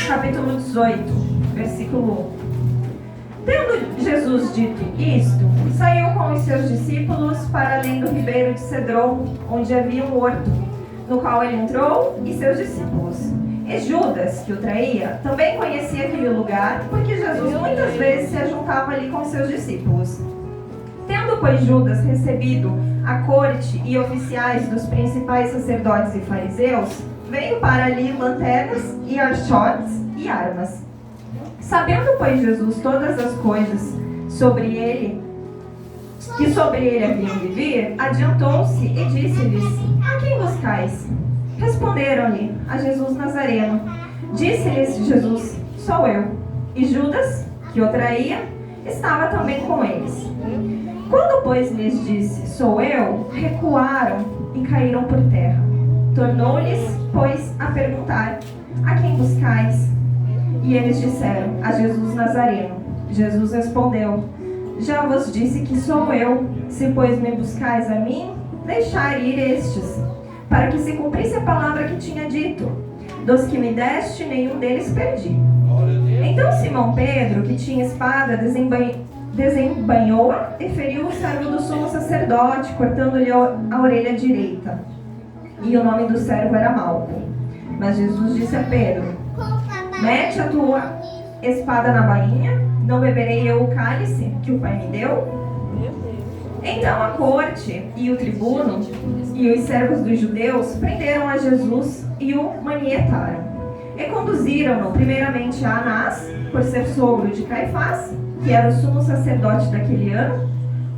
capítulo 18, versículo 1. Tendo Jesus dito isto, saiu com os seus discípulos para além do ribeiro de Cedron, onde havia um horto, no qual ele entrou e seus discípulos. E Judas, que o traía, também conhecia aquele lugar, porque Jesus muitas vezes se ajuntava ali com seus discípulos. Tendo, pois, Judas recebido a corte e oficiais dos principais sacerdotes e fariseus, veio para ali lanternas e archotes e armas. Sabendo, pois, Jesus todas as coisas que sobre ele haviam de vir, adiantou-se e disse-lhes: A quem buscais? Responderam-lhe: A Jesus Nazareno. Disse-lhes Jesus: Sou eu. E Judas, que o traía, estava também com eles. Quando, pois, lhes disse: Sou eu, recuaram e caíram por terra. Tornou-lhes, pois, a perguntar: A quem buscais? E eles disseram: A Jesus Nazareno. Jesus respondeu: Já vos disse que sou eu. Se, pois, me buscais a mim, deixai ir estes, para que se cumprisse a palavra que tinha dito: Dos que me deste, nenhum deles perdi. Então Simão Pedro, que tinha espada, desembainhou-a e feriu o servo do sumo sacerdote, cortando-lhe a orelha direita. E o nome do servo era Malco. Mas Jesus disse a Pedro: Mete a tua espada na bainha, não beberei eu o cálice que o Pai me deu? Então a corte e o tribuno e os servos dos judeus prenderam a Jesus e o manietaram. E conduziram-no primeiramente a Anás, por ser sogro de Caifás, que era o sumo sacerdote daquele ano.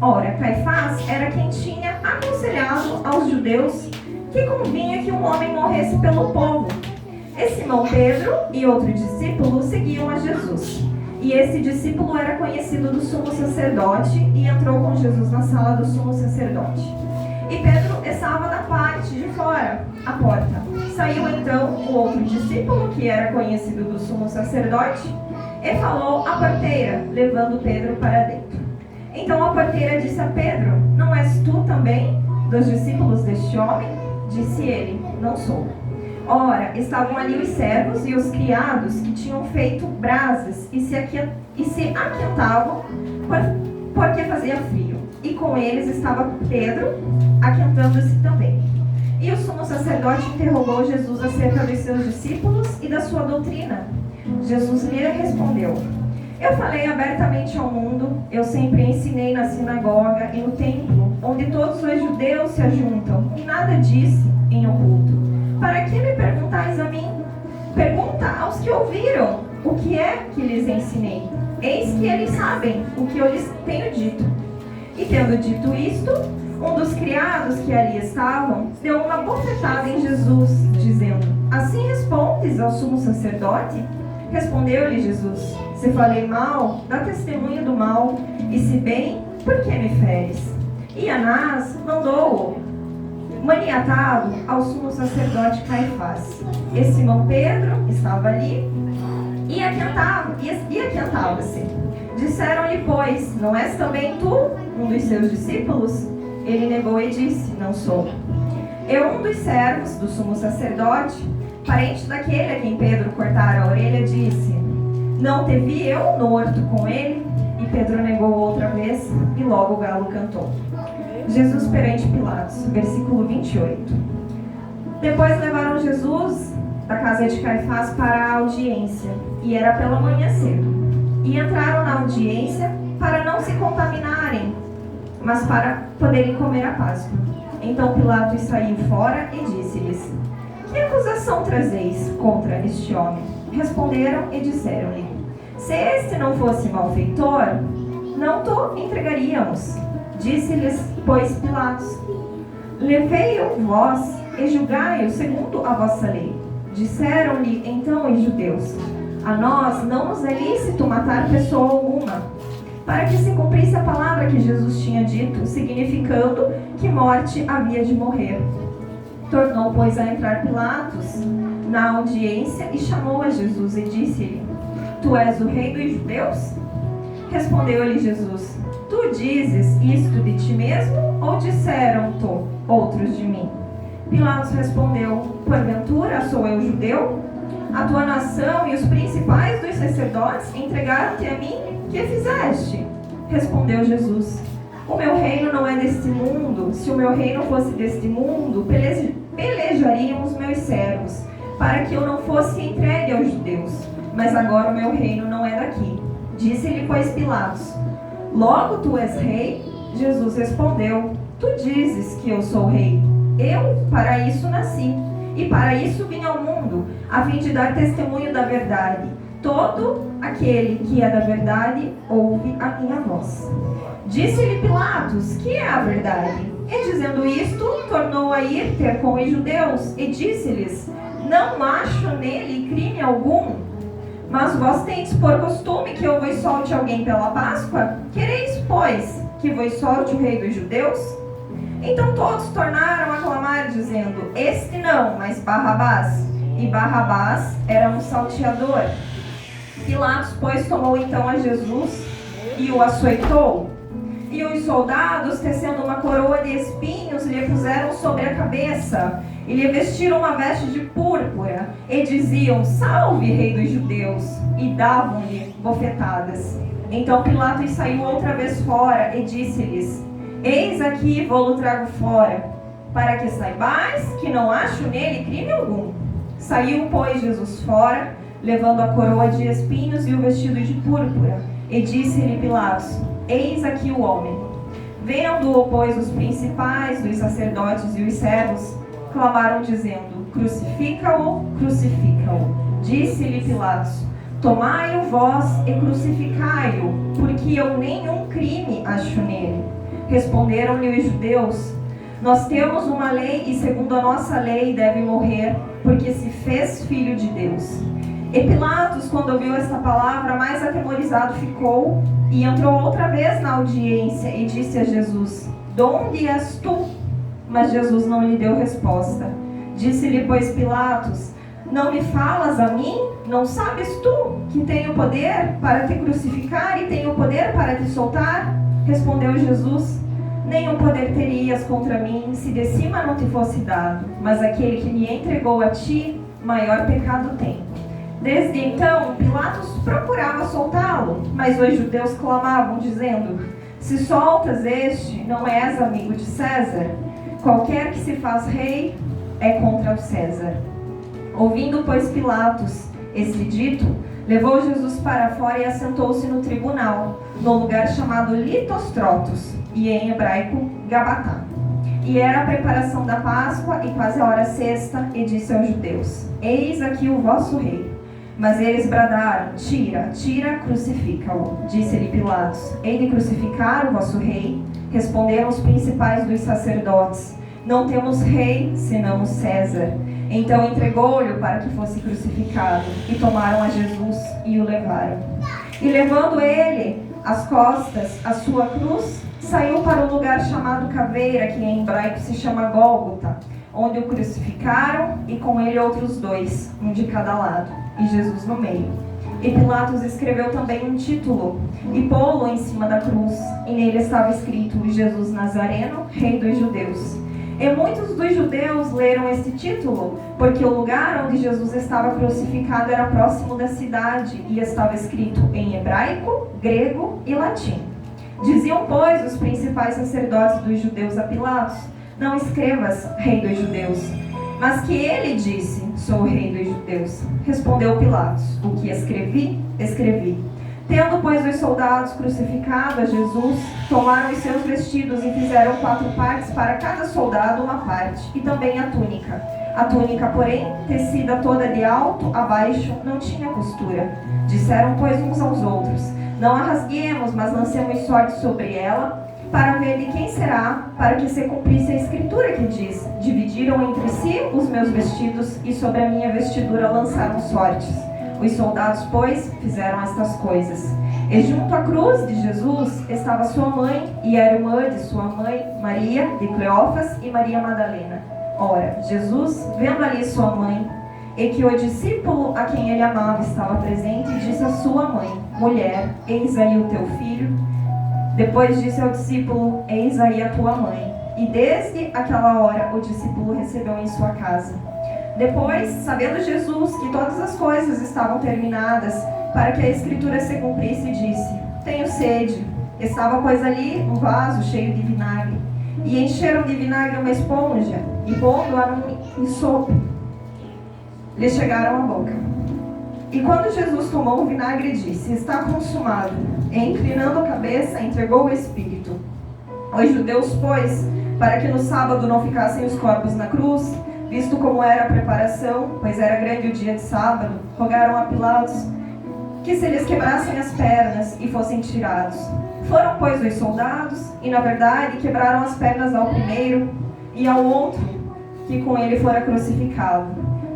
Ora, Caifás era quem tinha aconselhado aos judeus que convinha que um homem morresse pelo povo. E Simão Pedro e outro discípulo seguiam a Jesus. E esse discípulo era conhecido do sumo sacerdote e entrou com Jesus na sala do sumo sacerdote. E Pedro estava na parte de fora, à porta. Saiu então o outro discípulo, que era conhecido do sumo sacerdote, e falou à porteira, levando Pedro para dentro. Então a porteira disse a Pedro: Não és tu também dos discípulos deste homem? Disse ele: Não sou. Ora, estavam ali os servos e os criados que tinham feito brasas e se aquentavam porque fazia frio. E com eles estava Pedro, aquentando-se também. E o sumo sacerdote interrogou Jesus acerca dos seus discípulos e da sua doutrina. Jesus lhe respondeu: Eu falei abertamente ao mundo, eu sempre ensinei na sinagoga e no templo, onde todos os judeus se ajuntam, e nada disse em oculto. Para que me perguntais a mim? Pergunta aos que ouviram o que é que lhes ensinei. Eis que eles sabem o que eu lhes tenho dito. E tendo dito isto, um dos criados que ali estavam deu uma bofetada em Jesus, dizendo: Assim respondes ao sumo sacerdote? Respondeu-lhe Jesus: Se falei mal, dá testemunho do mal, e se bem, por que me feres? E Anás mandou-o maniatado ao sumo sacerdote Caifás. E Simão Pedro estava ali e aquentava-se. Disseram-lhe, pois: Não és também tu um dos seus discípulos? Ele negou e disse: Não sou. E um dos servos do sumo sacerdote, parente daquele a quem Pedro cortara a orelha, disse: Não te vi eu no horto com ele? E Pedro negou outra vez, e logo o galo cantou. Jesus perante Pilatos, versículo 28. Depois levaram Jesus da casa de Caifás para a audiência, e era pela manhã cedo. E entraram na audiência para não se contaminarem, mas para poderem comer a Páscoa. Então Pilatos saiu fora e disse-lhes: Que acusação trazeis contra este homem? Responderam e disseram-lhe: Se este não fosse malfeitor, não te entregaríamos. Disse-lhes, pois, Pilatos: Levei-o vós e julgai-o segundo a vossa lei. Disseram-lhe então os judeus: A nós não nos é lícito matar pessoa alguma, para que se cumprisse a palavra que Jesus tinha dito, significando que morte havia de morrer. Tornou, pois, a entrar Pilatos na audiência e chamou a Jesus e disse-lhe: Tu és o rei dos judeus? Respondeu-lhe Jesus: Tu dizes isto de ti mesmo, ou disseram-te outros de mim? Pilatos respondeu: Porventura sou eu judeu? A tua nação e os principais dos sacerdotes entregaram-te a mim, que fizeste? Respondeu Jesus: o meu reino não é deste mundo. Se o meu reino fosse deste mundo, pelejariam os meus servos, para que eu não fosse entregue aos judeus. Mas agora o meu reino não é daqui. Disse-lhe, pois, Pilatos: logo tu és rei? Jesus respondeu: tu dizes que eu sou rei. Eu para isso nasci, e para isso vim ao mundo, a fim de dar testemunho da verdade. Todo aquele que é da verdade ouve a minha voz. Disse-lhe Pilatos: que é a verdade? E dizendo isto, tornou a ir ter com os judeus, e disse-lhes: não acho nele crime algum. Mas vós tendes por costume que eu vos solte alguém pela Páscoa? Quereis, pois, que vos solte o rei dos judeus? Então todos tornaram a clamar, dizendo: este não, mas Barrabás. E Barrabás era um salteador. Pilatos, pois, tomou então a Jesus e o açoitou. E os soldados, tecendo uma coroa de espinhos, lhe puseram sobre a cabeça, e lhe vestiram uma veste de púrpura, e diziam: salve, rei dos judeus, e davam-lhe bofetadas. Então Pilatos saiu outra vez fora, e disse-lhes: eis aqui vou-lo trago fora, para que saibais que não acho nele crime algum. Saiu, pois, Jesus fora, levando a coroa de espinhos e o vestido de púrpura, e disse-lhe Pilatos: eis aqui o homem. Vendo-o, pois, os principais dos sacerdotes e os servos clamaram, dizendo: crucifica-o, crucifica-o. Disse-lhe Pilatos: tomai-o vós e crucificai-o, porque eu nenhum crime acho nele. Responderam-lhe os judeus: nós temos uma lei, e segundo a nossa lei deve morrer, porque se fez filho de Deus. E Pilatos, quando ouviu esta palavra, mais atemorizado ficou, e entrou outra vez na audiência, e disse a Jesus: de onde és tu? Mas Jesus não lhe deu resposta. Disse-lhe, pois, Pilatos: não me falas a mim? Não sabes tu que tenho poder para te crucificar e tenho poder para te soltar? Respondeu Jesus: nenhum poder terias contra mim, se de cima não te fosse dado. Mas aquele que me entregou a ti, maior pecado tem. Desde então, Pilatos procurava soltá-lo, mas os judeus clamavam, dizendo: se soltas este, não és amigo de César. Qualquer que se faz rei é contra o César. Ouvindo, pois, Pilatos esse dito, levou Jesus para fora e assentou-se no tribunal, no lugar chamado Litostrotos, e em hebraico Gabatá. E era a preparação da Páscoa e quase a hora sexta, e disse aos judeus: eis aqui o vosso rei. Mas eles bradaram: tira, tira, crucifica-o. Disse-lhe Pilatos: hei de crucificar o vosso rei? Responderam os principais dos sacerdotes: não temos rei, senão o César. Então entregou-lhe para que fosse crucificado, e tomaram a Jesus e o levaram. E levando ele às costas a sua cruz, saiu para um lugar chamado Caveira, que em hebraico se chama Gólgota, onde o crucificaram, e com ele outros dois, um de cada lado, e Jesus no meio. E Pilatos escreveu também um título, e pô-lo em cima da cruz, e nele estava escrito: Jesus Nazareno, Rei dos Judeus. E muitos dos judeus leram este título, porque o lugar onde Jesus estava crucificado era próximo da cidade, e estava escrito em hebraico, grego e latim. Diziam, pois, os principais sacerdotes dos judeus a Pilatos: não escrevas Rei dos Judeus, mas que ele disse: sou o Rei dos Judeus. Respondeu Pilatos: o que escrevi, escrevi. Tendo, pois, os soldados crucificado a Jesus, tomaram os seus vestidos e fizeram 4 partes para cada soldado uma parte, e também a túnica. A túnica, porém, tecida toda de alto a baixo, não tinha costura. Disseram, pois, uns aos outros: não a rasguemos, mas lancemos sorte sobre ela, para ver de quem será, para que se cumprisse a escritura que diz: dividiram entre si os meus vestidos, e sobre a minha vestidura lançaram sortes. Os soldados, pois, fizeram estas coisas. E junto à cruz de Jesus estava sua mãe e a irmã de sua mãe, Maria de Cleófas e Maria Madalena. Ora, Jesus, vendo ali sua mãe, e que o discípulo a quem ele amava estava presente, disse à sua mãe: mulher, eis aí o teu filho. Depois disse ao discípulo: eis aí a tua mãe. E desde aquela hora o discípulo recebeu em sua casa. Depois, sabendo Jesus que todas as coisas estavam terminadas, para que a Escritura se cumprisse, disse: tenho sede. Estava, pois, ali um vaso cheio de vinagre. E encheram de vinagre uma esponja, e pondo-a num ensopo, lhe chegaram à boca. E quando Jesus tomou o vinagre, disse: está consumado. E, inclinando a cabeça, entregou o Espírito. Os judeus, pois, para que no sábado não ficassem os corpos na cruz, visto como era a preparação, pois era grande o dia de sábado, rogaram a Pilatos que se lhes quebrassem as pernas e fossem tirados. Foram, pois, os soldados, e na verdade quebraram as pernas ao primeiro e ao outro, que com ele fora crucificado.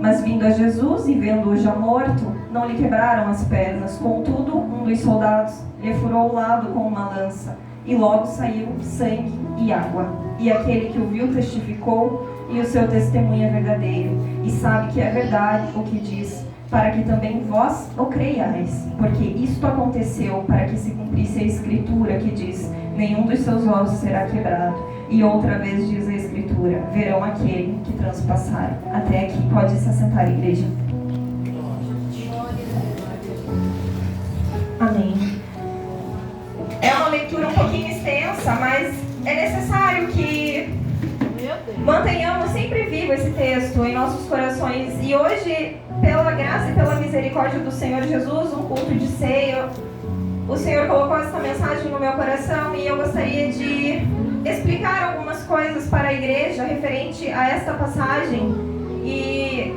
Mas vindo a Jesus e vendo-o já morto, não lhe quebraram as pernas. Contudo, um dos soldados lhe furou o lado com uma lança, e logo saiu sangue e água. E aquele que o viu testificou, e o seu testemunho é verdadeiro, e sabe que é verdade o que diz, para que também vós o creiais. Porque isto aconteceu para que se cumprisse a Escritura que diz: nenhum dos seus ossos será quebrado. E outra vez diz a Escritura: verão aquele que transpassar. Até aqui. Pode se assentar, igreja. Amém. É uma leitura um pouquinho extensa, mas é necessário que mantenhamos sempre vivo esse texto em nossos corações. E hoje, pela graça e pela misericórdia do Senhor Jesus, um culto de ceia, o Senhor colocou essa mensagem no meu coração e eu gostaria de explicar algumas coisas para a igreja referente a esta passagem, e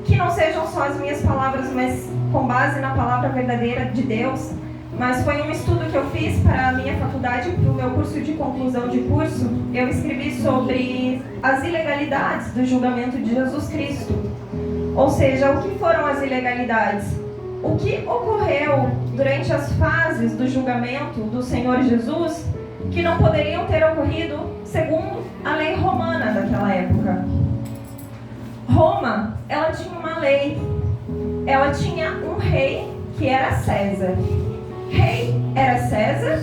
que não sejam só as minhas palavras, mas com base na palavra verdadeira de Deus. Mas foi um estudo que eu fiz para a minha faculdade, para o meu curso de conclusão de curso. Eu escrevi sobre as ilegalidades do julgamento de Jesus Cristo. Ou seja, o que foram as ilegalidades? O que ocorreu durante as fases do julgamento do Senhor Jesus que não poderiam ter ocorrido segundo a lei romana daquela época. Roma, ela tinha uma lei. Ela tinha um rei que era César. Rei era César,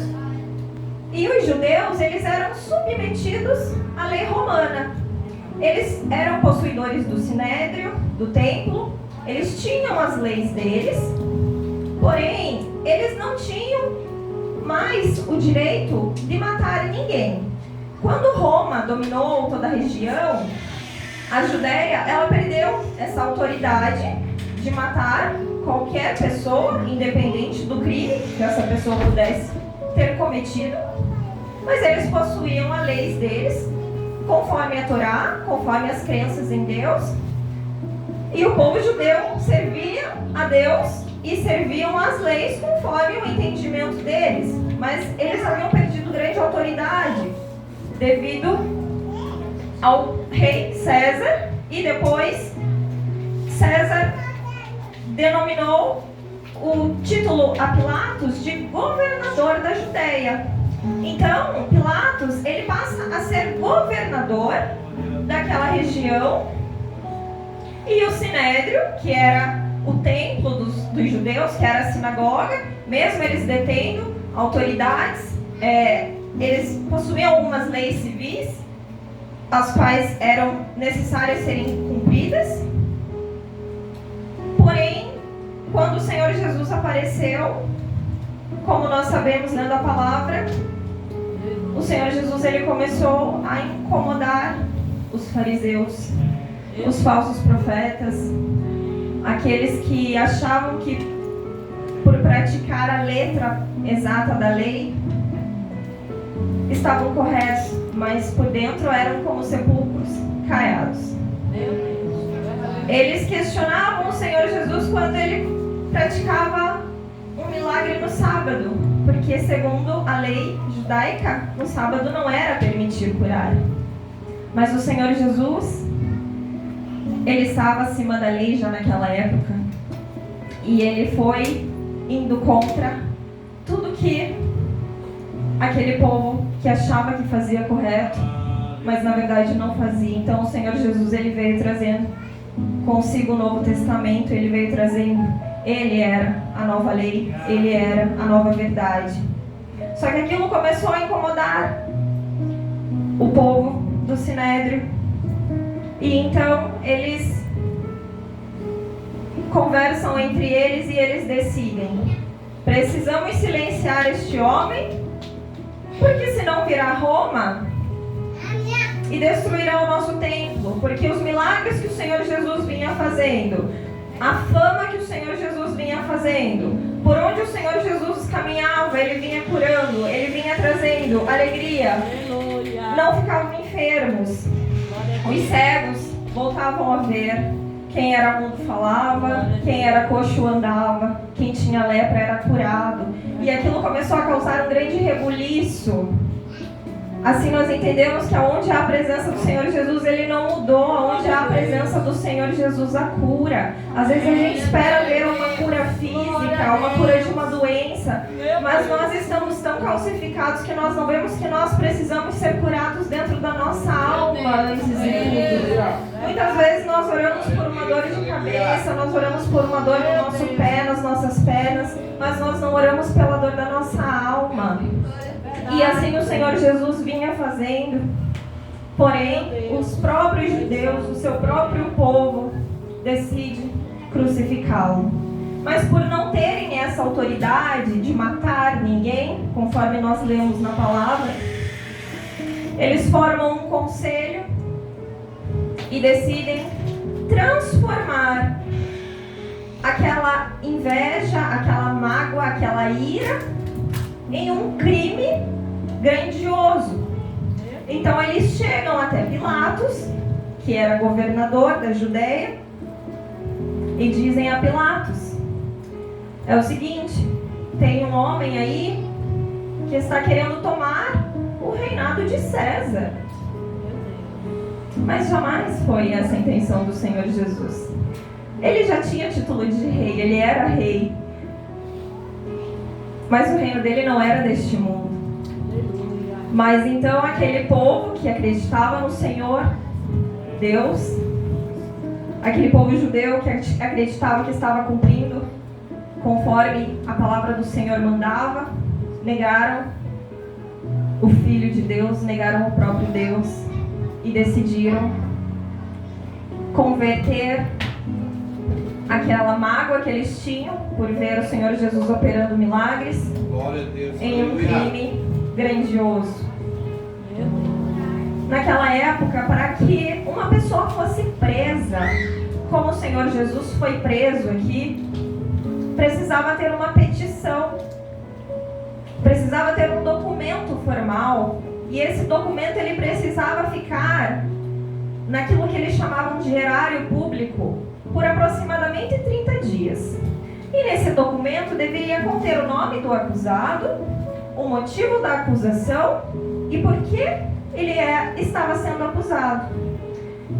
e os judeus, eles eram submetidos à lei romana. Eles eram possuidores do sinédrio, do templo, eles tinham as leis deles, porém, eles não tinham mais o direito de matar ninguém. Quando Roma dominou toda a região, a Judéia, ela perdeu essa autoridade de matar qualquer pessoa, independente do crime que essa pessoa pudesse ter cometido, mas eles possuíam as leis deles, conforme a Torá, conforme as crenças em Deus, e o povo judeu servia a Deus e serviam as leis conforme o entendimento deles, mas eles haviam perdido grande autoridade devido ao rei César, e depois César denominou o título a Pilatos de governador da Judéia. Então, Pilatos, ele passa a ser governador daquela região, e o Sinédrio, que era o templo dos judeus, que era a sinagoga, mesmo eles detendo autoridades, eles possuíam algumas leis civis, as quais eram necessárias serem cumpridas. Porém, quando o Senhor Jesus apareceu, como nós sabemos lendo a palavra, o Senhor Jesus, ele começou a incomodar os fariseus, os falsos profetas, aqueles que achavam que por praticar a letra exata da lei estavam corretos, mas por dentro eram como sepulcros caiados. Eles questionavam o Senhor Jesus quando ele praticava um milagre no sábado, porque segundo a lei judaica, no sábado não era permitido curar. Mas o Senhor Jesus, ele estava acima da lei já naquela época, e ele foi indo contra tudo que aquele povo que achava que fazia correto, mas na verdade não fazia. Então o Senhor Jesus, ele veio trazendo consigo o Novo Testamento, ele veio trazendo, ele era a nova lei, ele era a nova verdade. Só que aquilo começou a incomodar o povo do Sinédrio, e então eles conversam entre eles e eles decidem: precisamos silenciar este homem, porque senão virá Roma e destruirá o nosso templo, porque os milagres que o Senhor Jesus vinha fazendo, a fama que o Senhor Jesus vinha fazendo, por onde o Senhor Jesus caminhava, Ele vinha curando, Ele vinha trazendo alegria, não ficavam enfermos, os cegos voltavam a ver, quem era mudo falava, quem era coxo andava, quem tinha lepra era curado, e aquilo começou a causar um grande rebuliço. Assim nós entendemos que aonde há a presença do Senhor Jesus, Ele não mudou. Aonde há a presença do Senhor Jesus, a cura. Às vezes a gente espera ver uma cura física, uma cura de uma doença, mas nós estamos tão calcificados que nós não vemos que nós precisamos ser curados dentro da nossa alma antes de tudo. Muitas vezes nós oramos por uma dor de cabeça, nós oramos por uma dor no nosso pé, nas nossas pernas, mas nós não oramos pela dor da nossa alma. E assim o Senhor Jesus vinha fazendo. Porém, os próprios judeus, o seu próprio povo, decidem crucificá-lo. Mas por não terem essa autoridade de matar ninguém, conforme nós lemos na palavra, eles formam um conselho e decidem transformar aquela inveja, aquela mágoa, aquela ira em um crime grandioso. Então eles chegam até Pilatos, que era governador da Judeia, e dizem a Pilatos: é o seguinte, tem um homem aí que está querendo tomar o reinado de César. Mas jamais foi essa a intenção do Senhor Jesus. Ele já tinha título de rei, ele era rei. Mas o reino dele não era deste mundo. Mas então aquele povo que acreditava no Senhor Deus, aquele povo judeu que acreditava que estava cumprindo conforme a palavra do Senhor mandava, negaram o Filho de Deus, negaram o próprio Deus e decidiram converter aquela mágoa que eles tinham por ver o Senhor Jesus operando milagres em um crime grandioso. Naquela época, para que uma pessoa fosse presa, como o Senhor Jesus foi preso aqui, precisava ter uma petição, precisava ter um documento formal, e esse documento ele precisava ficar naquilo que eles chamavam de erário público por aproximadamente 30 dias. E nesse documento deveria conter o nome do acusado, o motivo da acusação e por que ele estava sendo acusado.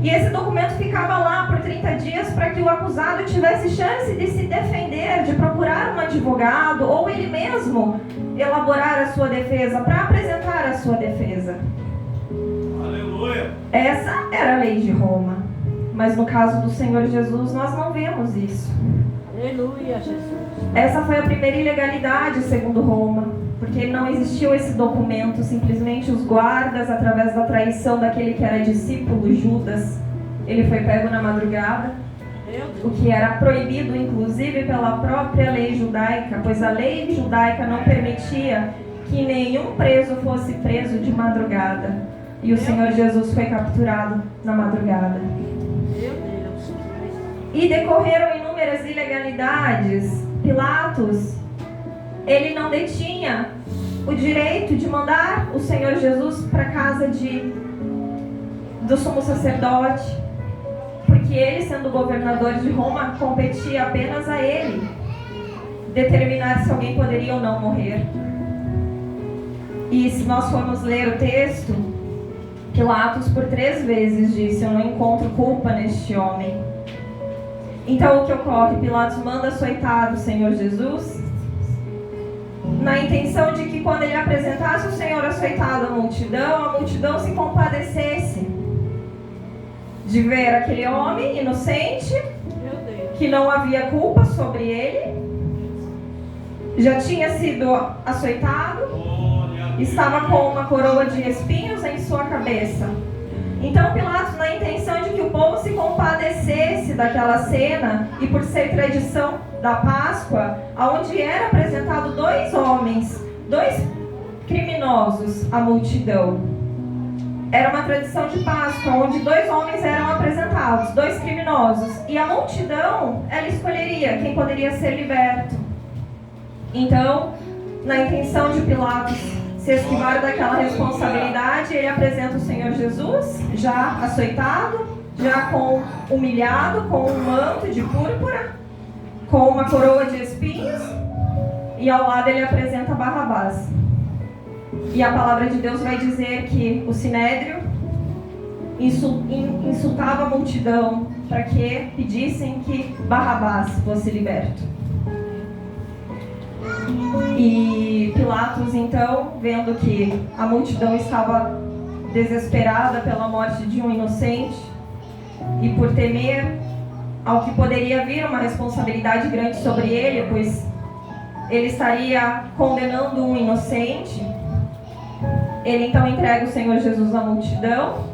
E esse documento ficava lá por 30 dias para que o acusado tivesse chance de se defender, de procurar um advogado ou ele mesmo elaborar a sua defesa, para apresentar a sua defesa. Aleluia! Essa era a lei de Roma. Mas no caso do Senhor Jesus, nós não vemos isso. Aleluia, Jesus. Essa foi a primeira ilegalidade, segundo Roma, porque não existiu esse documento. Simplesmente os guardas, através da traição daquele que era discípulo, Judas, ele foi pego na madrugada, o que era proibido, inclusive, pela própria lei judaica, pois a lei judaica não permitia que nenhum preso fosse preso de madrugada. E o Senhor Jesus foi capturado na madrugada. E decorreram inúmeras ilegalidades. Pilatos, ele não detinha o direito de mandar o Senhor Jesus para a casa do sumo sacerdote, porque ele, sendo governador de Roma, competia apenas a ele determinar se alguém poderia ou não morrer. E se nós formos ler o texto, Pilatos por 3 vezes disse: eu não encontro culpa neste homem. Então o que ocorre? Pilatos manda açoitar o Senhor Jesus, na intenção de que quando ele apresentasse o Senhor açoitado à multidão, a multidão se compadecesse de ver aquele homem inocente, que não havia culpa sobre ele, já tinha sido açoitado, estava com uma coroa de espinhos em sua cabeça. Então Pilatos, na intenção de que o povo se compadecesse daquela cena, e por ser tradição da Páscoa, onde era apresentado dois homens, dois criminosos à multidão. Era uma tradição de Páscoa, onde dois homens eram apresentados, dois criminosos, e a multidão, ela escolheria quem poderia ser liberto. Então, na intenção de Pilatos se esquivar daquela responsabilidade, ele apresenta o Senhor Jesus, já açoitado, já humilhado, com um manto de púrpura, com uma coroa de espinhos, e ao lado ele apresenta Barrabás. E a palavra de Deus vai dizer que o Sinédrio insultava a multidão para que pedissem que Barrabás fosse liberto. E Pilatos, então, vendo que a multidão estava desesperada pela morte de um inocente e por temer ao que poderia vir uma responsabilidade grande sobre ele, pois ele estaria condenando um inocente, ele então entrega o Senhor Jesus à multidão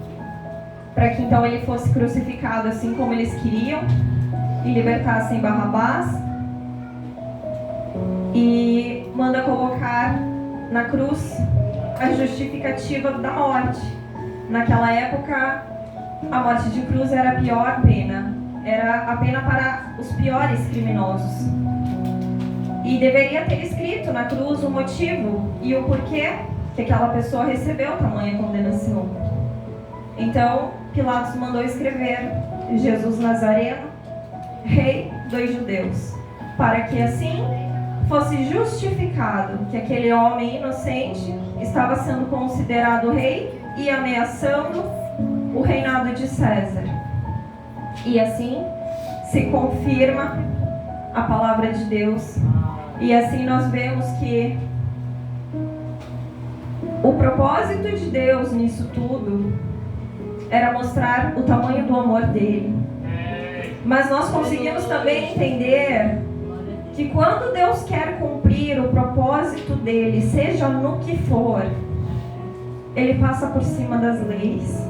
para que então ele fosse crucificado assim como eles queriam e libertassem Barrabás, e manda colocar na cruz a justificativa da morte. Naquela época, a morte de cruz era a pior pena, era a pena para os piores criminosos. E deveria ter escrito na cruz o motivo e o porquê que aquela pessoa recebeu tamanha condenação. Então, Pilatos mandou escrever: Jesus Nazareno, Rei dos Judeus, para que assim fosse justificado que aquele homem inocente estava sendo considerado rei e ameaçando o reinado de César. E assim se confirma a palavra de Deus. E assim nós vemos que o propósito de Deus nisso tudo era mostrar o tamanho do amor dele. Mas nós conseguimos também entender que quando Deus quer cumprir o propósito dele, seja no que for, ele passa por cima das leis.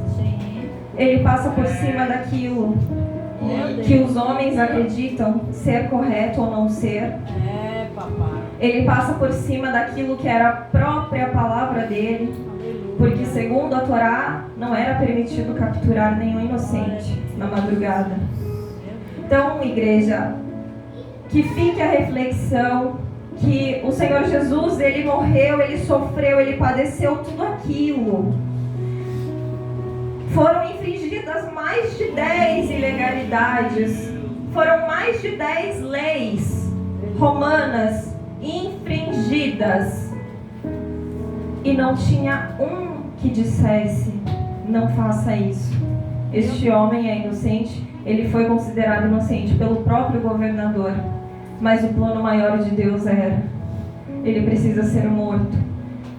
Ele passa por cima daquilo que os homens acreditam ser correto ou não ser. Ele passa por cima daquilo que era a própria palavra dele, porque segundo a Torá, não era permitido capturar nenhum inocente na madrugada. Então, igreja, que fique a reflexão que o Senhor Jesus, ele morreu, ele sofreu, ele padeceu tudo aquilo. Foram infringidas mais de 10 ilegalidades, foram mais de 10 leis romanas infringidas, e não tinha um que dissesse: não faça isso. Este homem é inocente, ele foi considerado inocente pelo próprio governador, mas o plano maior de Deus era: ele precisa ser morto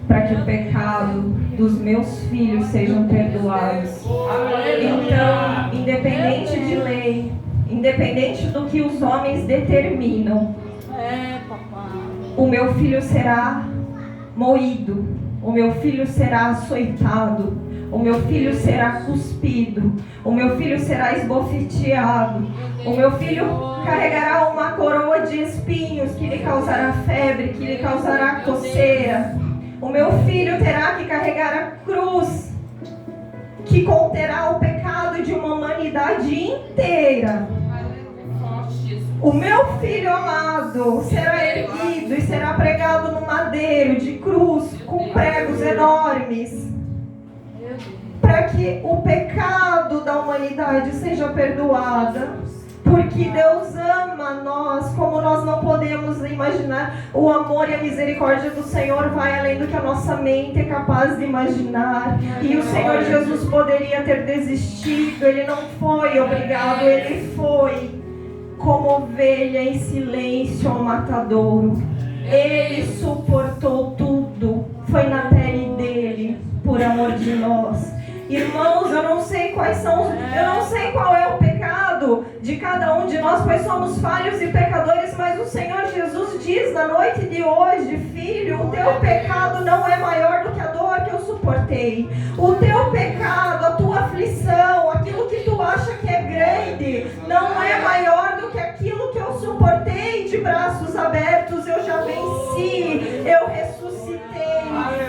para que o pecado dos meus filhos sejam perdoados. Então, independente de lei, independente do que os homens determinam, o meu filho será moído, o meu filho será açoitado, o meu filho será cuspido, o meu filho será esbofeteado, o meu filho carregará uma coroa de espinhos que lhe causará febre, que lhe causará coceira. O meu filho terá que carregar a cruz que conterá o pecado de uma humanidade inteira. O meu filho amado será erguido e será pregado no madeiro de cruz com pregos enormes, para que o pecado da humanidade seja perdoado. Porque Deus ama nós como nós não podemos imaginar. O amor e a misericórdia do Senhor vai além do que a nossa mente é capaz de imaginar. E o Senhor Jesus poderia ter desistido, ele não foi obrigado, ele foi como ovelha em silêncio ao matadouro. Ele suportou tudo, foi na pele dele, por amor de nós. Irmãos, eu não sei qual é o pecado de cada um de nós, pois somos falhos e pecadores, mas o Senhor Jesus diz na noite de hoje: filho, o teu pecado não é maior do que a dor que eu suportei. O teu pecado, a tua aflição, aquilo que tu acha que é grande, não é maior do que aquilo que eu suportei de braços abertos. Eu já venci, eu ressuscitei,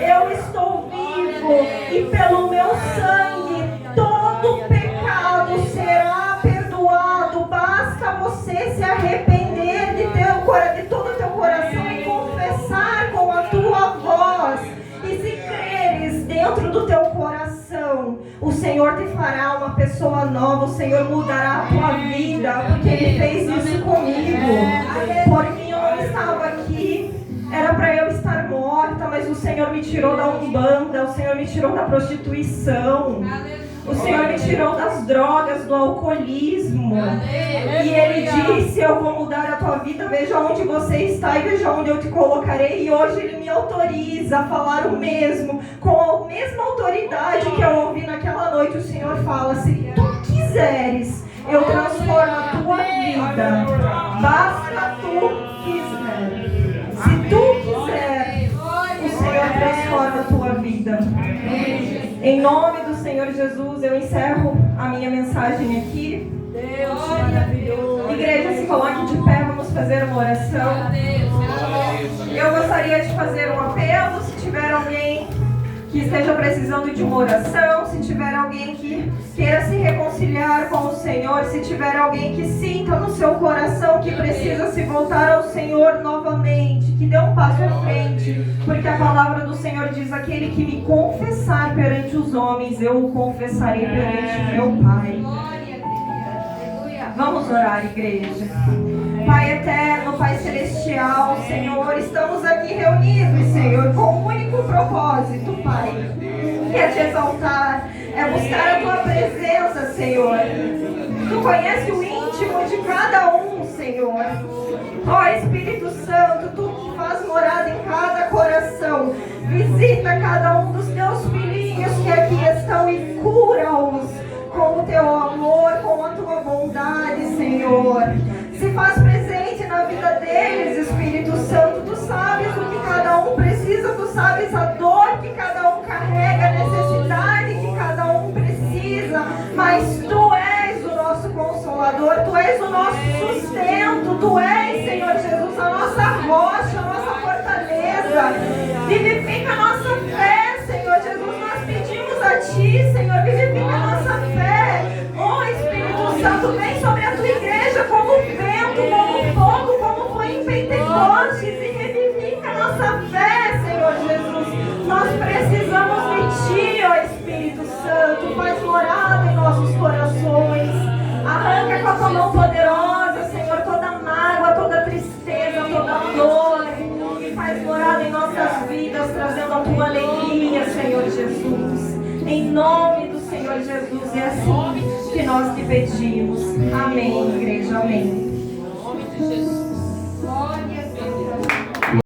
eu estou vivo, e pelo meu sangue todo pecado será perdoado. Basta você se arrepender de todo o teu coração e confessar com a tua voz. E se creres dentro do teu coração, o Senhor te fará uma pessoa nova, o Senhor mudará a tua vida, porque Ele fez isso comigo. Por mim eu não estava aqui, era para eu estar morta, mas o Senhor me tirou da Umbanda, o Senhor me tirou da prostituição, o Senhor me tirou das drogas, do alcoolismo. E Ele disse: eu vou mudar a tua vida, veja onde você está e veja onde eu te colocarei. E hoje Ele me autoriza a falar o mesmo, com a mesma autoridade que eu ouvi naquela noite. O Senhor fala: se tu quiseres, eu transformo a tua vida. Basta tu quiser. Se tu quiser, o Senhor transforma a tua vida. Em nome do Senhor Jesus, eu encerro a minha mensagem aqui. Deus maravilhoso. Igreja, se coloque de pé, vamos fazer uma oração. Eu gostaria de fazer um apelo. Se tiver alguém que esteja precisando de uma oração, se tiver alguém que queira se reconciliar com o Senhor, se tiver alguém que sinta no seu coração que precisa se voltar ao Senhor novamente, que dê um passo à frente, porque a palavra do Senhor diz: aquele que me confessar perante os homens, eu o confessarei perante meu Pai. Vamos orar, igreja. Pai eterno, Pai celestial, Senhor, estamos aqui reunidos, Senhor, com um único propósito, Pai, que é te exaltar, é buscar a tua presença, Senhor. Tu conhece o íntimo de cada um, Senhor. Ó Espírito Santo, tu que faz morada em cada coração, visita cada um dos teus filhinhos que aqui estão e cura-os com o teu amor, com a tua bondade, Senhor. Se faz presente na vida deles, Espírito Santo. Tu sabes o que cada um precisa, tu sabes a dor que cada um carrega, a necessidade que cada um precisa, mas tu és o nosso Consolador, tu és o nosso sustento, tu és, Senhor Jesus, a nossa rocha, a nossa fortaleza. Vivifica a nossa fé, Senhor Jesus, nós pedimos a ti, Senhor, vivifica a nossa fé. Ó Espírito Santo, vem sobre a tua igreja como vento, como fogo, como foi em Pentecostes, e revivifica a nossa fé, Senhor Jesus. Nós precisamos de ti, ó Espírito Santo, faz morada em nossos corações. Arranca com a tua mão poderosa, Senhor, toda mágoa, toda tristeza, toda dor, e faz morada em nossas vidas, trazendo a tua alegria, Senhor Jesus. Em nome do Senhor Jesus, é assim que nós te pedimos. Amém, igreja, amém.